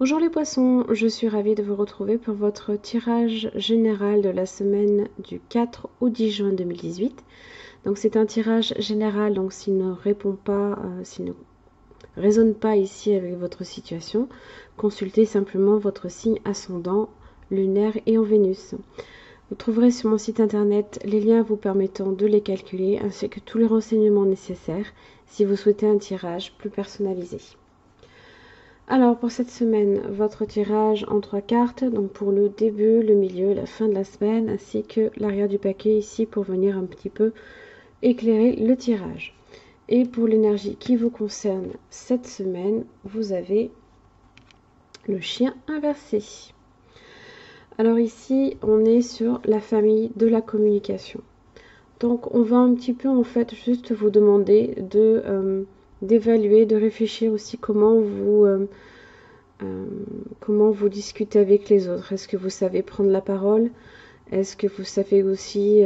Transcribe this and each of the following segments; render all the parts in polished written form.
Bonjour les poissons, je suis ravie de vous retrouver pour votre tirage général de la semaine du 4 au 10 juin 2018. Donc c'est un tirage général, donc s'il ne répond pas, s'il ne résonne pas ici avec votre situation, consultez simplement votre signe ascendant, lunaire et en Vénus. Vous trouverez sur mon site internet les liens vous permettant de les calculer ainsi que tous les renseignements nécessaires si vous souhaitez un tirage plus personnalisé. Alors pour cette semaine, votre tirage en 3 cartes, donc pour le début, le milieu, la fin de la semaine, ainsi que l'arrière du paquet ici pour venir un petit peu éclairer le tirage. Et pour l'énergie qui vous concerne cette semaine, vous avez le chien inversé. Alors ici, on est sur la famille de la communication. Donc on va un petit peu en fait juste vous demander d'évaluer, de réfléchir aussi comment vous discutez avec les autres. Est-ce que vous savez prendre la parole? Est-ce que vous savez aussi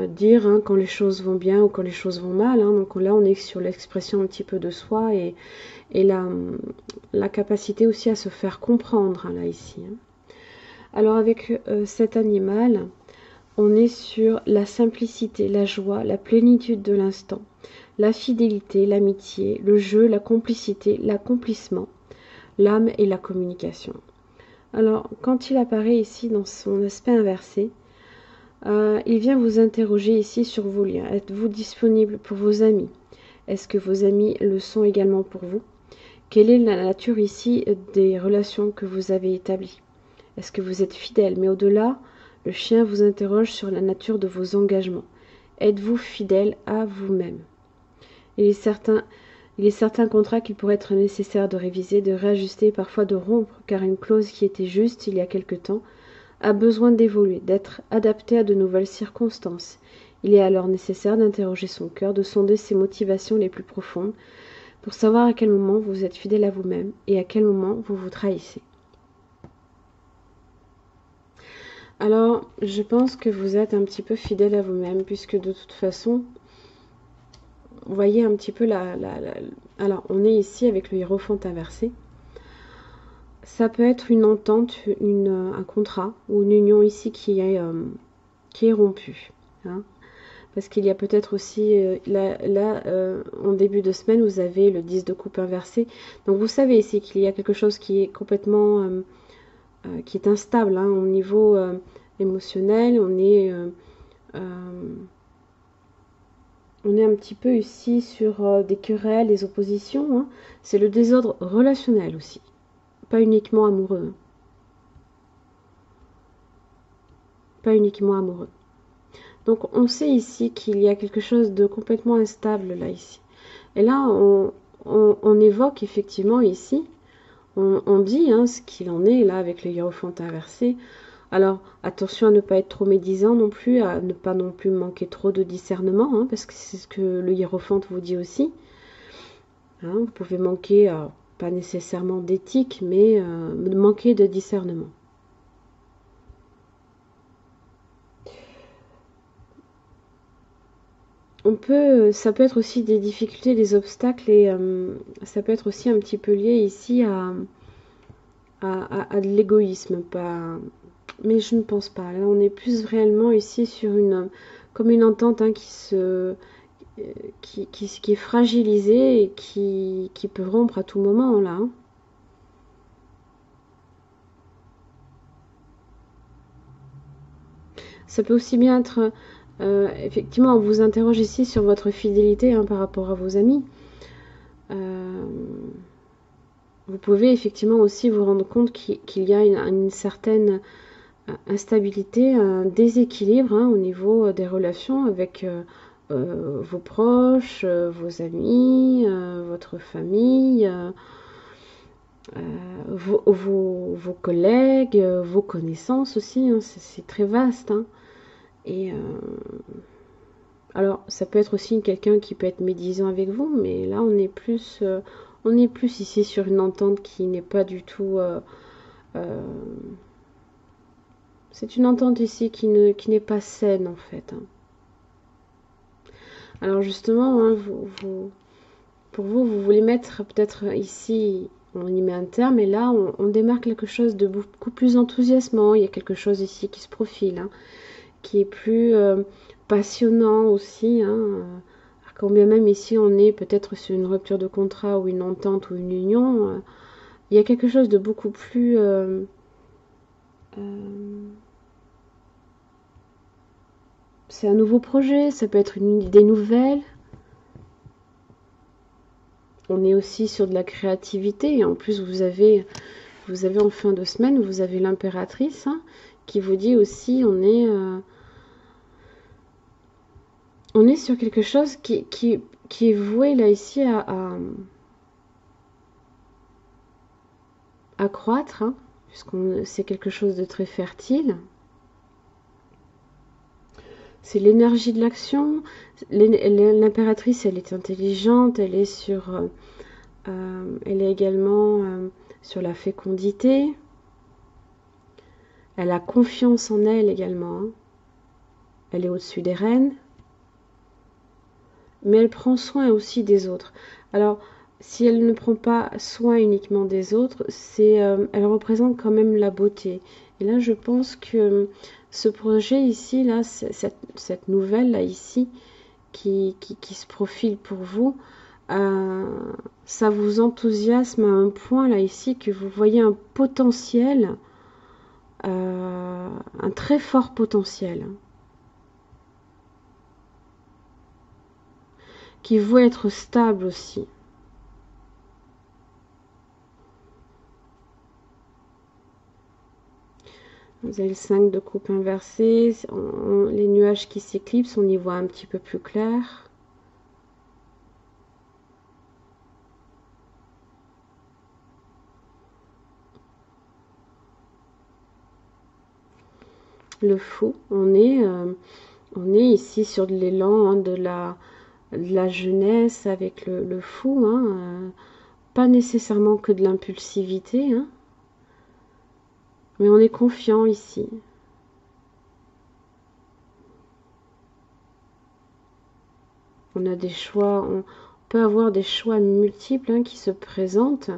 dire quand les choses vont bien ou quand les choses vont mal, hein. Donc là, on est sur l'expression un petit peu de soi et la capacité aussi à se faire comprendre, hein, là, ici. Hein. Alors avec cet animal, on est sur la simplicité, la joie, la plénitude de l'instant, la fidélité, l'amitié, le jeu, la complicité, l'accomplissement, l'âme et la communication. Alors, quand il apparaît ici dans son aspect inversé, il vient vous interroger ici sur vos liens. Êtes-vous disponible pour vos amis? Est-ce que vos amis le sont également pour vous? Quelle est la nature ici des relations que vous avez établies? Est-ce que vous êtes fidèle? Mais au-delà, le chien vous interroge sur la nature de vos engagements. Êtes-vous fidèle à vous-même? Il est certains contrats qu'il pourrait être nécessaire de réviser, de réajuster et parfois de rompre, car une clause qui était juste il y a quelque temps a besoin d'évoluer, d'être adaptée à de nouvelles circonstances. Il est alors nécessaire d'interroger son cœur, de sonder ses motivations les plus profondes, pour savoir à quel moment vous êtes fidèle à vous-même et à quel moment vous vous trahissez. Alors, je pense que vous êtes un petit peu fidèle à vous-même, puisque de toute façon, vous voyez un petit peu alors, on est ici avec le hiérophante inversé. Ça peut être une entente, un contrat ou une union ici qui est rompue. Hein. Parce qu'il y a peut-être aussi, en début de semaine, vous avez le 10 de coupe inversé. Donc vous savez ici qu'il y a quelque chose qui est complètement, qui est instable, hein, au niveau émotionnel. On est un petit peu ici sur des querelles, des oppositions. Hein. C'est le désordre relationnel aussi, pas uniquement amoureux. Hein. Pas uniquement amoureux. Donc on sait ici qu'il y a quelque chose de complètement instable là ici. Et là on évoque effectivement ici, on dit hein, ce qu'il en est là avec le hiérophant inversé. Alors attention à ne pas être trop médisant non plus, à ne pas non plus manquer trop de discernement, hein, parce que c'est ce que le hiérophant vous dit aussi. Hein, vous pouvez manquer, pas nécessairement d'éthique, mais manquer de discernement. Ça peut être aussi des difficultés, des obstacles et ça peut être aussi un petit peu lié ici à de l'égoïsme, mais je ne pense pas. Là, on est plus réellement ici sur comme une entente hein, qui est fragilisée et qui peut rompre à tout moment là. Hein. Ça peut aussi bien être effectivement, on vous interroge ici sur votre fidélité hein, par rapport à vos amis. Vous pouvez effectivement aussi vous rendre compte qu'il y a une certaine instabilité, un déséquilibre hein, au niveau des relations avec vos proches, vos amis, votre famille, vos collègues, vos connaissances aussi. Hein, c'est très vaste. Hein. Et alors, ça peut être aussi quelqu'un qui peut être médisant avec vous, mais là, on est plus ici sur une entente qui n'est pas du tout. C'est une entente ici qui n'est pas saine en fait. Hein. Alors justement, hein, Pour vous, vous voulez mettre peut-être ici, on y met un terme, et là, on démarre quelque chose de beaucoup plus enthousiasmant. Il y a quelque chose ici qui se profile, hein, qui est plus passionnant aussi. Hein. Quand bien même ici, on est peut-être sur une rupture de contrat ou une entente ou une union, il y a quelque chose de beaucoup plus... c'est un nouveau projet, ça peut être une idée nouvelle. On est aussi sur de la créativité et en plus vous avez en fin de semaine, vous avez l'impératrice, hein, qui vous dit aussi on est sur quelque chose qui est voué là ici à croître, hein, puisqu'on c'est quelque chose de très fertile. C'est l'énergie de l'action. L'impératrice, elle est intelligente, elle est elle est également sur la fécondité. Elle a confiance en elle également. Hein. Elle est au-dessus des reines. Mais elle prend soin aussi des autres. Alors, si elle ne prend pas soin uniquement des autres, elle représente quand même la beauté. Et là, je pense que ce projet ici, là, cette nouvelle là ici, qui se profile pour vous, ça vous enthousiasme à un point là ici que vous voyez un potentiel, un très fort potentiel, hein, qui veut être stable aussi. Vous avez le 5 de coupe inversé, les nuages qui s'éclipsent, on y voit un petit peu plus clair. Le fou, on est ici sur de l'élan, hein, de la jeunesse avec le fou, hein, pas nécessairement que de l'impulsivité, hein, mais on est confiant ici. On a des choix, on peut avoir des choix multiples, hein, qui se présentent,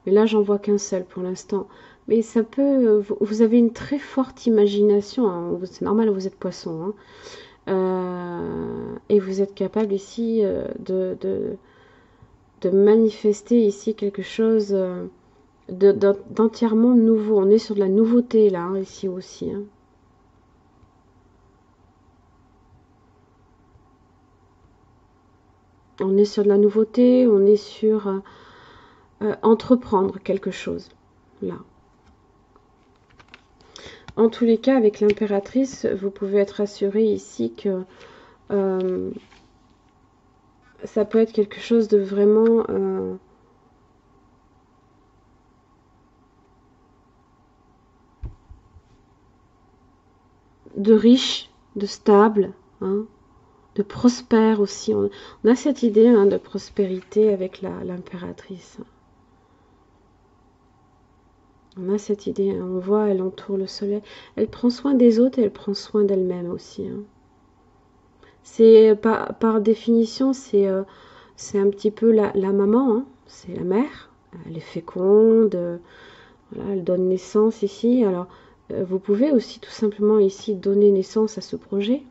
mais là j'en vois qu'un seul pour l'instant. Mais ça peut, vous avez une très forte imagination, hein, c'est normal, vous êtes poisson, hein, et vous êtes capable ici de manifester ici quelque chose d'entièrement nouveau. On est sur de la nouveauté là, hein, ici aussi. Hein. On est sur de la nouveauté, on est sur entreprendre quelque chose là. En tous les cas, avec l'impératrice, vous pouvez être assuré ici que ça peut être quelque chose de vraiment de riche, de stable, hein, de prospère aussi. On a cette idée, hein, de prospérité avec l'impératrice. On a cette idée, hein, on voit, elle entoure le soleil. Elle prend soin des autres et elle prend soin d'elle-même aussi. Hein. C'est par définition, c'est un petit peu la maman, hein, c'est la mère. Elle est féconde, voilà, elle donne naissance ici. Alors, vous pouvez aussi tout simplement ici donner naissance à ce projet.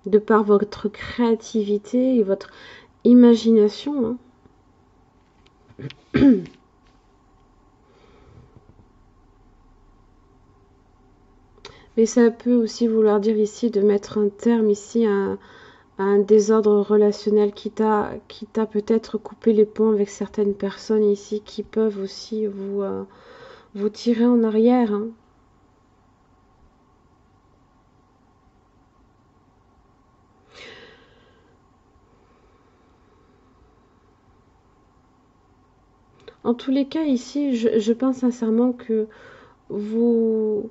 De par votre créativité et votre imagination. Hein. Mais ça peut aussi vouloir dire ici de mettre un terme ici à un désordre relationnel qui t'a peut-être coupé les ponts avec certaines personnes ici qui peuvent aussi vous tirer en arrière. Hein. En tous les cas, ici, je pense sincèrement que vous,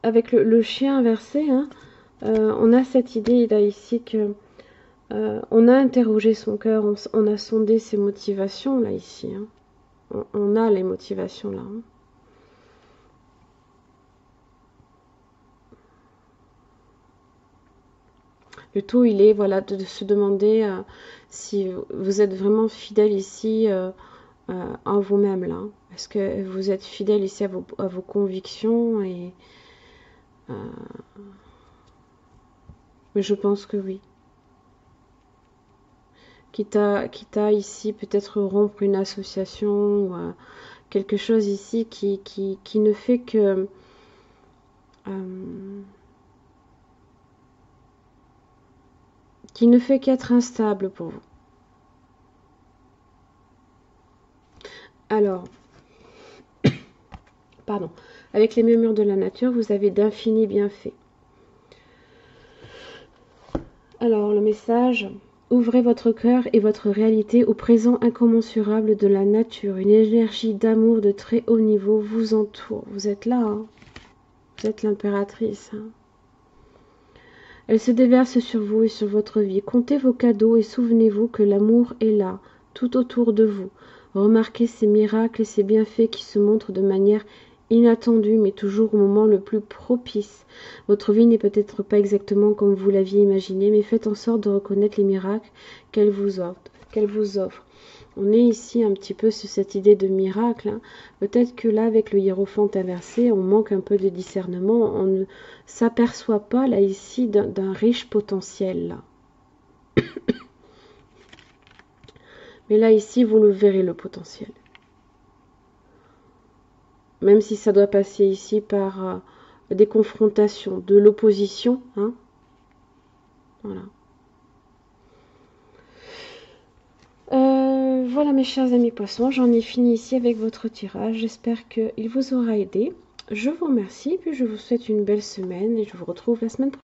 avec le chien inversé, hein, on a cette idée là ici que on a interrogé son cœur, on a sondé ses motivations là ici. Hein. On a les motivations là. Hein. Le tout, il est voilà de se demander si vous êtes vraiment fidèle ici en vous-même là. Est-ce que vous êtes fidèle ici à vos convictions et mais je pense que oui. Quitte à ici peut-être rompre une association ou quelque chose ici qui ne fait que qu'être instable pour vous. Alors, pardon, avec les murmures de la nature, vous avez d'infinis bienfaits. Alors, le message, ouvrez votre cœur et votre réalité au présent incommensurable de la nature. Une énergie d'amour de très haut niveau vous entoure. Vous êtes là, hein. Vous êtes l'impératrice. Hein. Elle se déverse sur vous et sur votre vie. Comptez vos cadeaux et souvenez-vous que l'amour est là, tout autour de vous. Remarquez ces miracles et ces bienfaits qui se montrent de manière inattendue, mais toujours au moment le plus propice. Votre vie n'est peut-être pas exactement comme vous l'aviez imaginé, mais faites en sorte de reconnaître les miracles qu'elle vous offre. On est ici un petit peu sur cette idée de miracle. Hein. Peut-être que là, avec le hiérophant inversé, on manque un peu de discernement. On ne s'aperçoit pas, là, ici, d'un riche potentiel. Là. Mais là, ici, vous le verrez, le potentiel. Même si ça doit passer ici par des confrontations, de l'opposition. Hein. Voilà. Voilà mes chers amis poissons, j'en ai fini ici avec votre tirage. J'espère qu'il vous aura aidé. Je vous remercie, puis je vous souhaite une belle semaine et je vous retrouve la semaine prochaine.